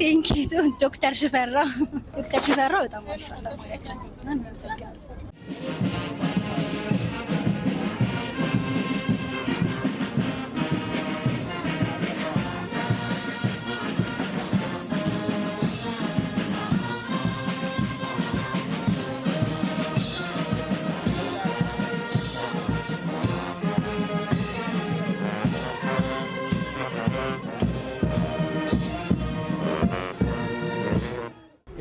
ቴንኪው ዶክተር ሽፈራው በጣም አሪፍ አስተማሪያችን ነው። እናመሰግናለን።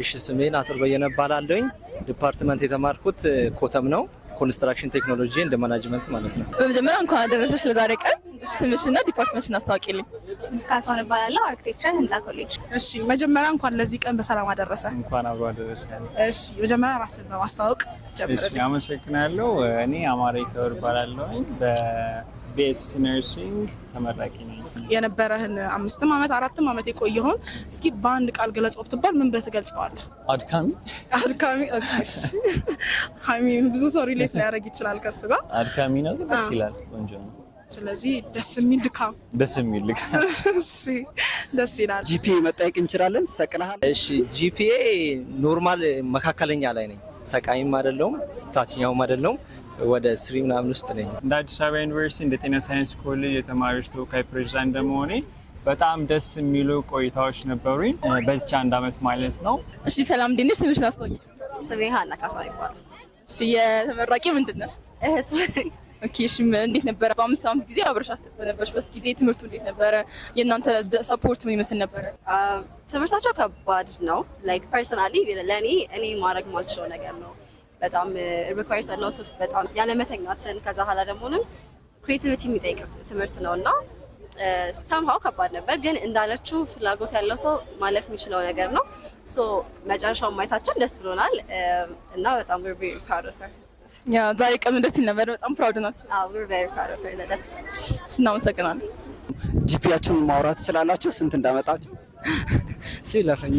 እሺ ስሜን አቶ በየነ እባላለሁኝ። ዲፓርትመንት የተማርኩት ኮተም ነው። ኮንስትራክሽን ቴክኖሎጂ እንደ ማኔጅመንት ማለት ነው። በመጀመሪያ እንኳን አደረሰሽ ለዛሬ ቀን። ስምሽና ዲፓርትመንትሽን አስተዋውቂልኝ። ምስካሳውን እባላለሁ፣ አርኪቴክቸር ህንጻ ኮሌጅ። እሺ መጀመሪያ እንኳን ለዚህ ቀን በሰላም አደረሰ። እንኳን አብሮ አደረሰ። እሺ መጀመሪያ ራስን በማስተዋወቅ ጀምር። እሺ አመሰግናለሁ። እኔ አማራ ይከብር እባላለሁኝ። በቢኤስ ነርሲንግ ተመራቂ ነኝ። የነበረህን 5 ዓመት 4 ዓመት የቆየውን እስኪ በአንድ ቃል ገለጸው ብትባል ምን ብለህ ትገልጸዋለህ? አድካሚ። ኦኬ። ሃሚ ብዙ ሰው ሪሌት ሊያደርግ ይችላል ከሱ ጋር። አድካሚ ነው ግን ደስ ይላል፣ ቆንጆ ነው። ስለዚህ ደስ የሚል ድካም። እሺ ደስ ይላል። ጂፒኤ መጠየቅ እንችላለን? ሰቅለሃል? እሺ ጂፒኤ ኖርማል መካከለኛ ላይ ነኝ። ሰቃይም አይደለሁም ታችኛውም አይደለሁም። ወደ 3 ምናምን ውስጥ ነኝ። እንደ አዲስ አበባ ዩኒቨርሲቲ እንደ ጤና ሳይንስ ኮሌጅ የተማሪዎች ተወካይ ፕሬዚዳንት እንደመሆኔ በጣም ደስ የሚሉ ቆይታዎች ነበሩኝ በዚህ 1 ዓመት ማለት ነው። እሺ ሰላም፣ እንዴት ነሽ? ስምሽን አስተዋውቂ። ስሜ ሀና ካሳ ይባላል። እሺ የተመራቂ ምንድን ነው? እህት። ኦኬ። እሺ እንዴት ነበረ በ5 ዓመት ጊዜ አብረሻት በነበርሽበት ጊዜ ትምህርቱ እንዴት ነበረ? የእናንተ ሰፖርት ምን ይመስል ነበረ? ትምህርታቸው ከባድ ነው። ላይክ ፐርሰናሊ ለእኔ ማድረግ ማልችለው ነገር ነው። በጣም ሪኳየርስ አላውት በጣም ያለመተኛትን ከዛ ኋላ ደግሞንም ክሬቲቪቲ የሚጠይቅ ትምህርት ነውና ሰምሃው ከባድ ነበር፣ ግን እንዳለችው ፍላጎት ያለው ሰው ማለፍ የሚችለው ነገር ነው። ሶ መጨረሻው ማየታችን ደስ ብሎናል እና በጣም we're very proud of her። ያ ዛሬ ቀን ደስ ይል ነበር። በጣም ፕራውድ ናችሁ? አዎ we're very proud of her። ደስ እናመሰግናለን። ጂፒያችሁን ማውራት ትችላላችሁ? ስንት እንዳመጣችሁ? ሲለፈኝ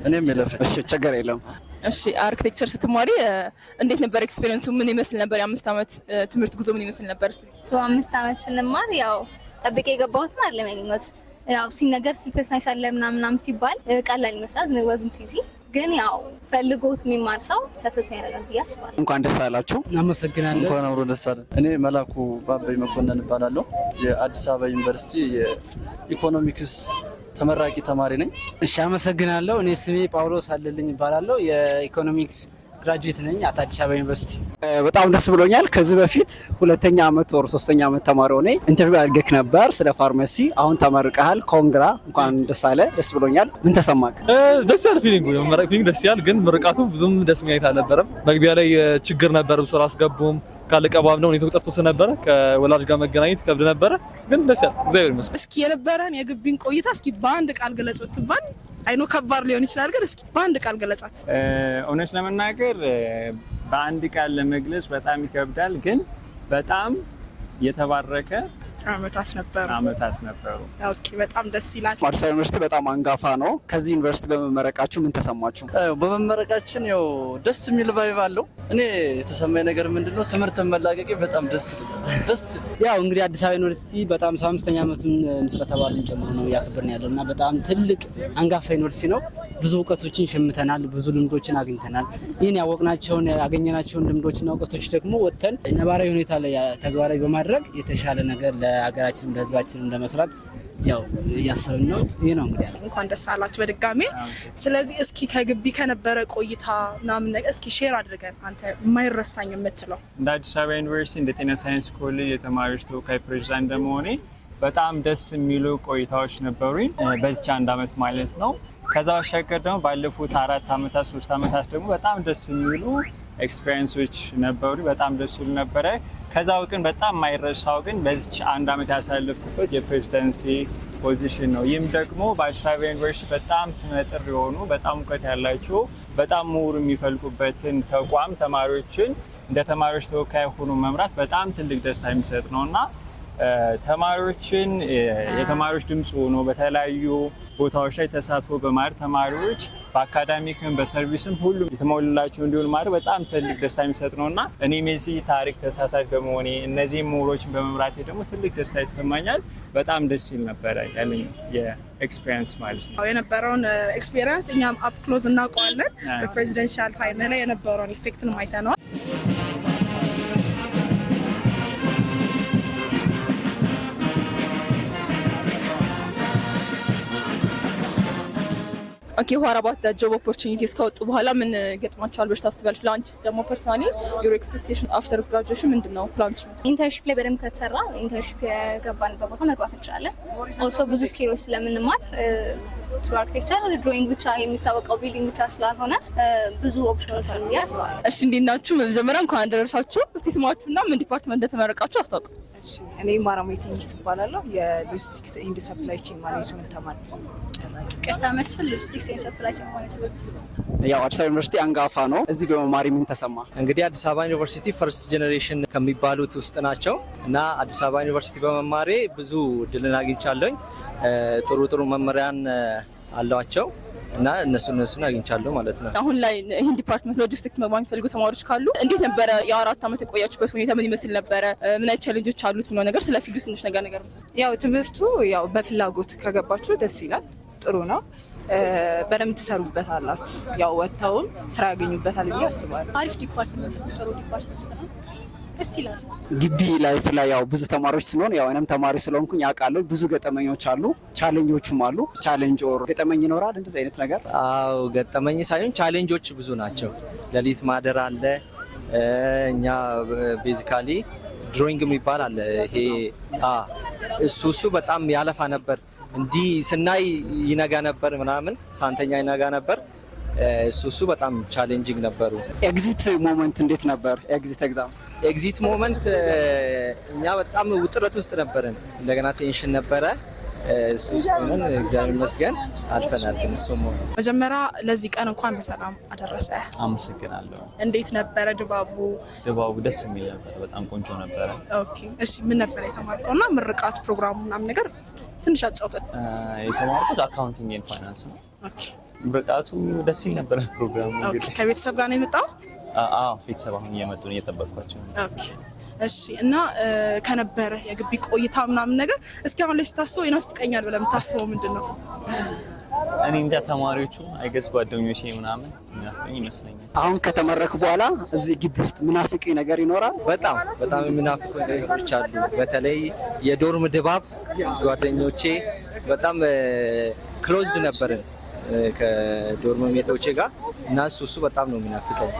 እኔም ይለፈኝ። እሺ ችግር የለም። እሺ አርኪቴክቸር ስትማሪ እንዴት ነበር ኤክስፒሪየንሱ? ምን ይመስል ነበር? የ5 ዓመት ትምህርት ጉዞ ምን ይመስል ነበር? 5 ዓመት ስንማር ያው ጠብቄ የገባሁትን አይደለም ያገኘሁት። ያው ሲነገር ሲፐርሰናል ሳለ ምናምን ሲባል ቀላል ይመስላል፣ ግን wasn't easy። ግን ያው ፈልጎት የሚማር ሰው ሰክሰስ ያደርጋል ብዬ አስባለሁ። እንኳን ደስ አላችሁ። እናመሰግናለን። እንኳን አብሮ ደስ አለን። እኔ መላኩ ባባይ መኮንን እባላለሁ። የአዲስ አበባ ዩኒቨርሲቲ የኢኮኖሚክስ ተመራቂ ተማሪ ነኝ። እሺ አመሰግናለሁ። እኔ ስሜ ጳውሎስ አለልኝ እባላለሁ። የኢኮኖሚክስ ግራጁዌት ነኝ አት አዲስ አበባ ዩኒቨርሲቲ። በጣም ደስ ብሎኛል። ከዚህ በፊት 2ኛ ዓመት ወር 3ኛ ዓመት ተማሪ ሆኜ ኢንተርቪው አድርገህ ነበር ስለ ፋርማሲ። አሁን ተመርቀሃል። ኮንግራ፣ እንኳን ደስ አለ። ደስ ብሎኛል። ምን ተሰማክ? ደስ ያለ ፊሊንግ ነው። መመረቅ ፊሊንግ ደስ ያለ፣ ግን ምርቃቱ ብዙም ደስ የሚያይት አልነበረም። መግቢያ ላይ ችግር ነበር፣ ብዙ አስገቡም ካለቀባብ ነው ኔትወርክ ጠፍቶ ስለነበረ ከወላጅ ጋር መገናኘት ከብድ ነበረ፣ ግን ደስ ያለ እግዚአብሔር ይመስገን። እስኪ የነበረን የግቢን ቆይታ እስኪ በአንድ ቃል ገለጸው ትባል። አይኖ ከባድ ሊሆን ይችላል፣ ግን እስኪ በአንድ ቃል ገለጻት። እውነት ለመናገር በአንድ ቃል ለመግለጽ በጣም ይከብዳል፣ ግን በጣም የተባረከ ዓመታት ነበሩ። ኦኬ በጣም ደስ ይላል። አዲስ አበባ ዩኒቨርሲቲ በጣም አንጋፋ ነው። ከዚህ ዩኒቨርሲቲ በመመረቃችሁ ምን ተሰማችሁ? በመመረቃችን ያው ደስ የሚል ቫይብ አለው። እኔ የተሰማኝ ነገር ምንድነው ትምህርት መላቀቄ በጣም ደስ ይላል። ያው እንግዲህ አዲስ አበባ ዩኒቨርሲቲ በጣም 75ኛ ዓመቱን ምስረታ በዓሉን ጨምሮ ነው ያከበርን ያለውና በጣም ትልቅ አንጋፋ ዩኒቨርሲቲ ነው። ብዙ እውቀቶችን ሸምተናል፣ ብዙ ልምዶችን አግኝተናል። ይህን ያወቅናቸውን ያገኘናቸውን ልምዶችና እውቀቶች ደግሞ ወጥተን ነባራዊ ሁኔታ ላይ ተግባራዊ በማድረግ የተሻለ ነገር ለሀገራችንም ለሕዝባችንም ለመስራት ያው እያሰብን ነው። ይሄ ነው እንግዲህ እንኳን ደስ አላችሁ በድጋሜ። ስለዚህ እስኪ ከግቢ ከነበረ ቆይታ ምናምን ነገር እስኪ ሼር አድርገን አንተ የማይረሳኝ የምትለው። እንደ አዲስ አበባ ዩኒቨርሲቲ እንደ ጤና ሳይንስ ኮሌጅ የተማሪዎች ተወካይ ፕሬዚዳንት እንደመሆኔ በጣም ደስ የሚሉ ቆይታዎች ነበሩኝ በዚህ 1 ዓመት ማለት ነው። ከዛ ባሻገር ደግሞ ባለፉት 4 ዓመታት 3 ዓመታት ደግሞ በጣም ደስ የሚሉ ኤክስፒሪየንሶች ነበሩ። በጣም ደስ ይሉ ነበረ። ከዛው ግን በጣም የማይረሳው ግን በዚህ 1 ዓመት ያሳለፍኩበት የፕሬዚደንሲ ፖዚሽን ነው። ይህም ደግሞ በአዲስ አበባ ዩኒቨርሲቲ በጣም ስመጥር የሆኑ በጣም እውቀት ያላቸው በጣም ምሁር የሚፈልቁበትን ተቋም ተማሪዎችን እንደ ተማሪዎች ተወካይ ሆኖ መምራት በጣም ትልቅ ደስታ የሚሰጥ ነውና ተማሪዎችን የተማሪዎች ድምጽ ሆኖ በተለያዩ ቦታዎች ላይ ተሳትፎ በማድረግ ተማሪዎች በአካዳሚክም በሰርቪስም ሁሉም የተሟላላቸው እንዲሆን ማድረግ በጣም ትልቅ ደስታ የሚሰጥ ነውና እኔም የዚህ ታሪክ ተሳታፊ በመሆኔ እነዚህ ምሁሮችን በመምራቴ ደግሞ ትልቅ ደስታ ይሰማኛል። በጣም ደስ ይል ነበረ ያለኝ የኤክስፒሪየንስ ማለት ነው። የነበረውን ኤክስፒሪየንስ እኛም አፕ ክሎዝ እናውቀዋለን። በፕሬዚደንሻል ታይም ላይ የነበረውን ኢፌክትን አይተነዋል። ኦኬ what about the job opportunities ከወጡ በኋላ ምን ገጥማቸዋል ብለሽ ታስቢያለሽ? ለአንቺስ ደግሞ ፐርሰናሊ your expectation after graduation ምንድነው ፕላንስ? ኢንተርንሺፕ ላይ በደንብ ከተሰራ ኢንተርንሺፕ የገባንበት ቦታ መግባት እንችላለን። ኦልሶ ብዙ ስኪሎች ስለምንማር ትሩ አርክቴክቸር ድሮይንግ ብቻ የሚታወቀው ቢልዲንግ ብቻ ስላልሆነ ብዙ ኦፕሽኖች አሉ ያስባል። እሺ እንዴት ናችሁ? መጀመሪያ እንኳን አደረሳችሁ። እስቲ ስማችሁና ምን ዲፓርትመንት እንደተመረቃችሁ አስታውቁ። እሺ እኔ ማራማይቲ ይስባላለሁ የሎጂስቲክስ ኤንድ ሰፕላይ ቼን ማኔጅመንት ተማሪ ነኝ። ቅርታ መስፍን ሎጂስቲክስ ኤንድ ሰፕላይ ቼን ማኔጅመንት። ያው አዲስ አበባ ዩኒቨርሲቲ አንጋፋ ነው። እዚህ በመማሪ ምን ተሰማ? እንግዲህ አዲስ አበባ ዩኒቨርሲቲ ፈርስት ጄኔሬሽን ከሚባሉት ውስጥ ናቸው እና አዲስ አበባ ዩኒቨርሲቲ በመማሬ ብዙ እድልን አግኝቻለሁኝ። ጥሩ መመሪያን አሏቸው እና እነሱን አግኝቻለሁ ማለት ነው። አሁን ላይ ይህን ዲፓርትመንት ሎጂስቲክስ መግባት የሚፈልጉ ተማሪዎች ካሉ እንዴት ነበረ የ4 ዓመት የቆያችሁበት ሁኔታ ምን ይመስል ነበረ? ምን አይነት ቻሌንጆች አሉት የሚለው ነገር ስለ ፊልዱ ትንሽ ነገር ያው ትምህርቱ ያው በፍላጎት ከገባችሁ ደስ ይላል፣ ጥሩ ነው። በደንብ ትሰሩበታላችሁ። ያው ወጥተውም ስራ ያገኙበታል ብዬ አስባለሁ። አሪፍ ዲፓርትመንት ነው፣ ጥሩ ዲፓርትመንት ነው። ደስ ይላል። ግቢ ላይፍ ላይ ያው ብዙ ተማሪዎች ስለሆነ ያው እኔም ተማሪ ስለሆንኩኝ ያውቃለሁ። ብዙ ገጠመኞች አሉ፣ ቻሌንጆችም አሉ። ቻሌንጅ ኦር ገጠመኝ ይኖራል እንደዚህ አይነት ነገር? አዎ ገጠመኝ ሳይሆን ቻሌንጆች ብዙ ናቸው። ሌሊት ማደር አለ። እኛ ቤዚካሊ ድሮይንግ የሚባል አለ። ይሄ እሱ በጣም ያለፋ ነበር። እንዲህ ስናይ ይነጋ ነበር ምናምን፣ ሳንተኛ ይነጋ ነበር። እሱ በጣም ቻሌንጂንግ ነበሩ። ኤግዚት ሞመንት እንዴት ነበር? ኤግዚት ሞመንት እኛ በጣም ውጥረት ውስጥ ነበርን። እንደገና ቴንሽን ነበረ። እሱ ውስጥ ሆነን እግዚአብሔር ይመስገን አልፈናል። ግን እሱ መጀመሪያ ለዚህ ቀን እንኳን በሰላም አደረሰ። አመሰግናለሁ። እንዴት ነበረ ድባቡ? ድባቡ ደስ የሚል ነበር፣ በጣም ቆንጆ ነበረ። ኦኬ እሺ፣ ምን ነበር የተማርከውና ምርቃት ፕሮግራሙ ምናምን ነገር እስኪ ትንሽ አጫውተን። የተማርኩት አካውንቲንግ ኤንድ ፋይናንስ ነው። ኦኬ ምርቃቱ ደስ ይል ነበር ፕሮግራሙ። ኦኬ ከቤተሰብ ጋር ነው የመጣው? አዎ ቤተሰብ አሁን እየመጡ ነው፣ እየጠበቅኳቸው ነው። ኦኬ እሺ። እና ከነበረ የግቢ ቆይታ ምናምን ነገር እስኪ አሁን ላይ ስታስበው ይናፍቀኛል ብለህ የምታስበው ምንድን ነው? እኔ እንጃ፣ ተማሪዎቹ አይገስ ጓደኞቼ ምናምን ይናፍቀኝ ይመስለኛል። አሁን ከተመረክ በኋላ እዚህ ግቢ ውስጥ ምናፍቂ ነገር ይኖራል? በጣም የሚናፍቁ ነገሮች አሉ። በተለይ የዶርም ድባብ፣ ጓደኞቼ በጣም ክሎዝድ ነበርን ከዶርም ሜቶቼ ጋር እና እሱ በጣም ነው የሚናፍቀኝ።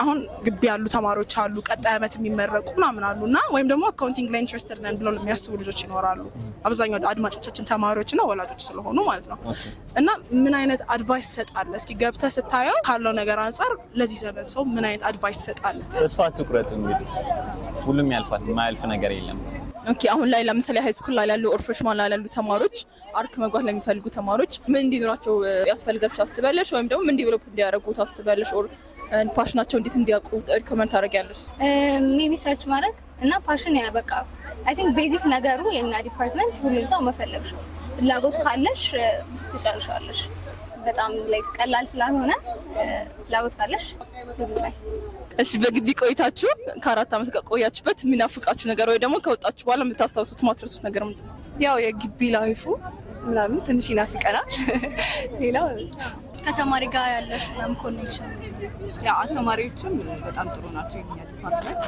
አሁን ግቢ ያሉ ተማሪዎች አሉ፣ ቀጣይ ዓመት የሚመረቁ ምናምን አሉ እና ወይም ደግሞ አካውንቲንግ ላይ ኢንትረስትድ ነን ብለው የሚያስቡ ልጆች ይኖራሉ። አብዛኛው አድማጮቻችን ተማሪዎችና ወላጆች ስለሆኑ ማለት ነው። እና ምን አይነት አድቫይስ ትሰጣለህ? እስኪ ገብተህ ስታየው ካለው ነገር አንጻር ለዚህ ዘመን ሰው ምን አይነት አድቫይስ ትሰጣለህ? ተስፋ ትኩረት፣ እንግዲህ ሁሉም ያልፋል፣ የማያልፍ ነገር የለም። ኦኬ አሁን ላይ ለምሳሌ ሃይ ስኩል ላይ ያሉ ኦር ፍሬሽማን ላይ ያሉ ተማሪዎች አርክ መግባት ለሚፈልጉ ተማሪዎች ምን እንዲኖራቸው ያስፈልጋል ታስቢያለሽ? ወይም ደግሞ ምን ዲቨሎፕ እንዲያደርጉ ታስቢያለሽ? ኦር ፓሽናቸው እንዴት እንዲያውቁ ሪኮመንድ ታደርጊያለሽ? ሜቢ ሰርች ማድረግ እና ፓሽን በቃ አይ ቲንክ ቤዚክ ነገሩ የኛ ዲፓርትመንት ሁሉም ሰው መፈለግ ነው። ፍላጎት ካለሽ ትጨርሻለሽ። በጣም ላይክ ቀላል ስላልሆነ ፍላጎት ካለሽ ይብቃይ። እሺ በግቢ ቆይታችሁ ከ4 ዓመት ጋር ቆያችሁበት የሚናፍቃችሁ ነገር ወይ ደግሞ ከወጣችሁ በኋላ የምታስታውሱት ማትረሱት ነገር ምንድን ነው? ያው የግቢ ላይፉ ምናምን ትንሽ ይናፍቀናል። ሌላው ከተማሪ ጋር ያለሽ ምናምን ኮኔክሽን፣ ያው አስተማሪዎችም በጣም ጥሩ ናቸው የኛ ዲፓርትመንት።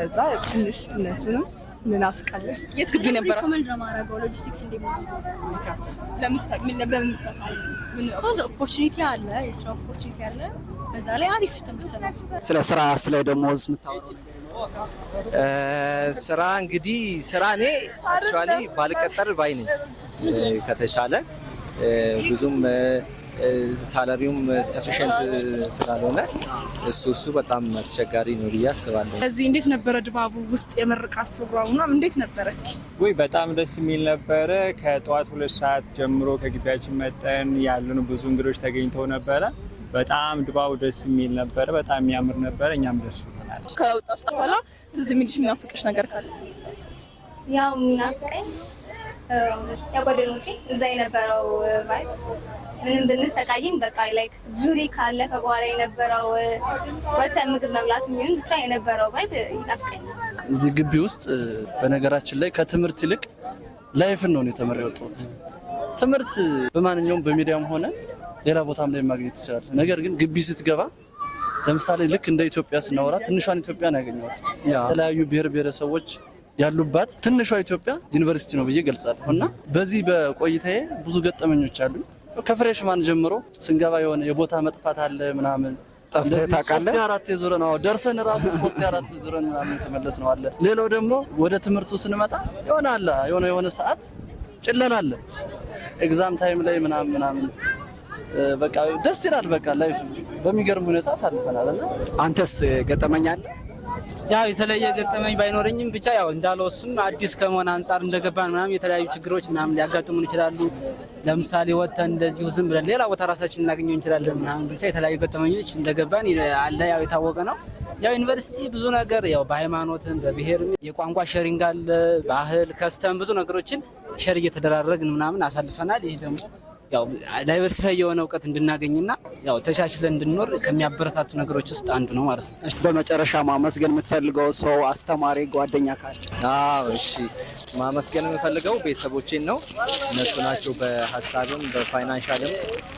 እዛ ትንሽ እነሱንም እንናፍቃለን። የት ግቢ ነበር ሪኮመንድ ለማድረገው ሎጂስቲክስ እንደምን ለምሳሌ ምን ኮዝ ኦፖርቹኒቲ አለ፣ የስራ ኦፖርቹኒቲ አለ። በዛ ላይ አሪፍ ትምህርት ነው። ስለ ስራ ስለ ደሞዝ የምታወራው ስራ እንግዲህ ስራ እኔ አክቹአሊ ባልቀጠር ባይ ነኝ። ከተሻለ ብዙም ሳላሪውም ሰፊሽንት ስላልሆነ እሱ በጣም አስቸጋሪ ነው ብዬ አስባለሁ። እዚህ እንዴት ነበረ ድባቡ? ውስጥ የምርቃት ፕሮግራሙና እንዴት ነበረ? እስኪ ወይ በጣም ደስ የሚል ነበረ። ከጠዋት 2 ሰዓት ጀምሮ ከግቢያችን መጠን ያሉን ብዙ እንግዶች ተገኝተው ነበረ። በጣም ድባቡ ደስ የሚል ነበረ። በጣም የሚያምር ነበረ። እኛም ደስ ብሎናል። ይመስለኛል። ከወጣሽ በኋላ ትዝ የሚልሽ የሚናፍቅሽ ነገር ካለ? ያው የሚናፍቀኝ ጓደኞቼ እዛ የነበረው ቫይብ ምንም ብንሰቃይም በቃ ላይክ ጁሪ ካለፈ በኋላ የነበረው ወተን ምግብ መብላት የሚሆን ብቻ የነበረው ቫይብ ይናፍቀኛል። እዚህ ግቢ ውስጥ በነገራችን ላይ ከትምህርት ይልቅ ላይፍን ነው የተመረው የወጣሁት። ትምህርት በማንኛውም በሚዲያም ሆነ ሌላ ቦታም ላይ ማግኘት ይችላል። ነገር ግን ግቢ ስትገባ ለምሳሌ ልክ እንደ ኢትዮጵያ ስናወራ ትንሿን ኢትዮጵያን ያገኘኋት የተለያዩ ብሔር ብሔረሰቦች ያሉባት ትንሿ ኢትዮጵያ ዩኒቨርሲቲ ነው ብዬ ገልጻለሁ። እና በዚህ በቆይታዬ ብዙ ገጠመኞች አሉ። ከፍሬሽማን ጀምሮ ስንገባ የሆነ የቦታ መጥፋት አለ ምናምን ጠፍተህ ታውቃለህ? 3-4 የዞረ ነው ደርሰን ራሱ 3-4 ዞረን ምናምን ተመለስ ነው አለ። ሌላው ደግሞ ወደ ትምህርቱ ስንመጣ የሆነ ሰዓት ጭለና አለ ኤግዛም ታይም ላይ ምናምን በቃ ደስ ይላል። በቃ ላይፍ በሚገርም ሁኔታ አሳልፈናል። እና አንተስ ገጠመኝ አለ? ያው የተለየ ገጠመኝ ባይኖረኝም ብቻ ያው እንዳለው እሱም አዲስ ከመሆን አንጻር እንደገባን ምናምን የተለያዩ ችግሮች ምናምን ሊያጋጥሙን ይችላሉ። ለምሳሌ ወጥተን እንደዚሁ ዝም ብለን ሌላ ቦታ ራሳችን እናገኘው እንችላለን ምናምን ብቻ የተለያዩ ገጠመኞች እንደገባን አለ። ያው የታወቀ ነው። ያው ዩኒቨርሲቲ ብዙ ነገር ያው በሃይማኖትም በብሔርም የቋንቋ ሼሪንግ አለ፣ ባህል፣ ከስተም ብዙ ነገሮችን ሼር እየተደራረግን ምናምን አሳልፈናል። ይህ ደግሞ ያው ዳይቨርሲፋይ የሆነ እውቀት እንድናገኝና ያው ተቻችለን እንድንኖር ከሚያበረታቱ ነገሮች ውስጥ አንዱ ነው ማለት ነው። በመጨረሻ ማመስገን የምትፈልገው ሰው፣ አስተማሪ፣ ጓደኛ ካለ? እሺ ማመስገን የምፈልገው ቤተሰቦቼን ነው። እነሱ ናቸው በሀሳብም በፋይናንሻልም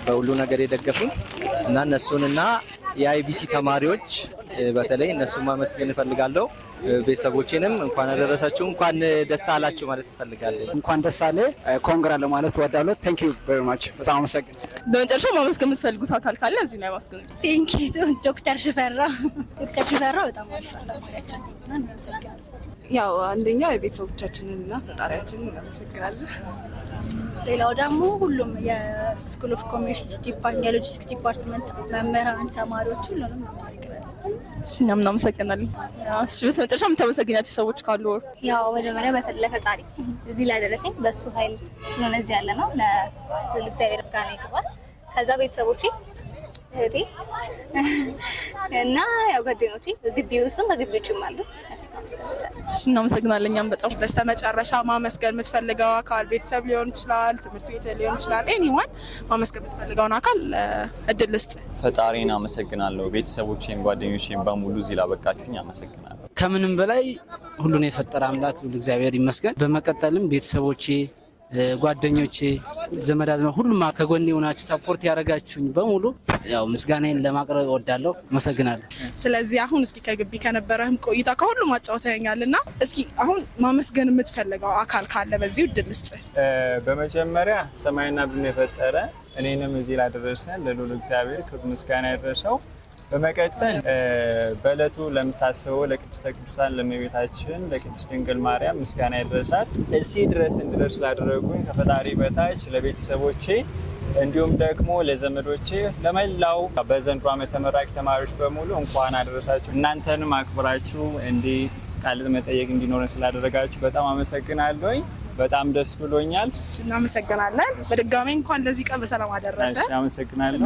በሁሉ ነገር የደገፉኝ እና እነሱንና የአይቢሲ ተማሪዎች በተለይ እነሱን ማመስገን እፈልጋለሁ። ቤተሰቦቼንም እንኳን አደረሳችሁ እንኳን ደስ አላችሁ ማለት እፈልጋለሁ። እንኳን ደስ አለ ኮንግራ ለማለት እወዳለሁ። ቴንክ ዩ ቬሪ ማች። በጣም አመሰግናለሁ። በመጨረሻ ማመስገን የምትፈልጉት አካል ካለ እዚህ ላይ ማመስገን። ቴንክ ዩ ዶክተር ሽፈራ በጣም አሪፍ አስተማሪያችን ነው። እናመሰግናለን። ያው አንደኛው የቤተሰቦቻችንን እና ፈጣሪያችንን እናመሰግናለን። ሌላው ደግሞ ሁሉም የስኩል ኦፍ ኮሜርስ የሎጂስቲክስ ዲፓርትመንት መምህራን፣ ተማሪዎች ሁሉንም እናመሰግናለን። እኛም እናመሰግናለን። እሺ በመጨረሻ የምታመሰግኛቸው ሰዎች ካሉ? ያው መጀመሪያ ለፈጣሪ እዚህ ላይ ደረሰኝ በሱ ኃይል ስለሆነ እዚህ ያለ ነው። ለእግዚአብሔር ምስጋና ይገባል። ከዛ ቤተሰቦቼ፣ እህቴ እና ያው ጓደኞቼ ግቢ ውስጥም በግቢ ውጭም አሉ። እናመሰግናለን። እኛም በጣም በስተመጨረሻ ማመስገን የምትፈልገው አካል ቤተሰብ ሊሆን ይችላል፣ ትምህርት ቤት ሊሆን ይችላል። ኤኒዋን ማመስገን የምትፈልገውን አካል እድል ልስጥ። ፈጣሪን አመሰግናለሁ። ቤተሰቦቼን፣ ጓደኞቼን በሙሉ እዚህ ላበቃችሁኝ አመሰግናለሁ። ከምንም በላይ ሁሉን የፈጠረ አምላክ እግዚአብሔር ይመስገን። በመቀጠልም ቤተሰቦቼ፣ ጓደኞቼ፣ ዘመድ አዝማድ ሁሉም ከጎኔ ሆናችሁ ሰፖርት ያደረጋችሁኝ በሙሉ ያው ምስጋናዬን ለማቅረብ እወዳለሁ። አመሰግናለሁ። ስለዚህ አሁን እስኪ ከግቢ ከነበረህም ቆይታ ከሁሉም አጫውተኸኛልና እስኪ አሁን ማመስገን የምትፈልገው አካል ካለ በዚሁ እድል ልስጥ። በመጀመሪያ ሰማይና ምድርን የፈጠረ እኔንም እዚህ ላደረሰን ለልዑል እግዚአብሔር ክብር ምስጋና ይድረሰው። በመቀጠል በዕለቱ ለምታስበው ለቅድስተ ቅዱሳን ለእመቤታችን ለቅድስት ድንግል ማርያም ምስጋና ይድረሳት። እዚህ ድረስ እንድደርስ ላደረጉኝ ከፈጣሪ በታች ለቤተሰቦቼ እንዲሁም ደግሞ ለዘመዶቼ፣ ለመላው በዘንድሮ ዓመት ተመራቂ ተማሪዎች በሙሉ እንኳን አደረሳችሁ። እናንተንም አክብራችሁ እንዲህ ቃለ መጠየቅ እንዲኖረን ስላደረጋችሁ በጣም አመሰግናለሁ። በጣም ደስ ብሎኛል። እናመሰግናለን። በድጋሚ እንኳን ለዚህ ቀን በሰላም አደረሰ። አመሰግናለሁ።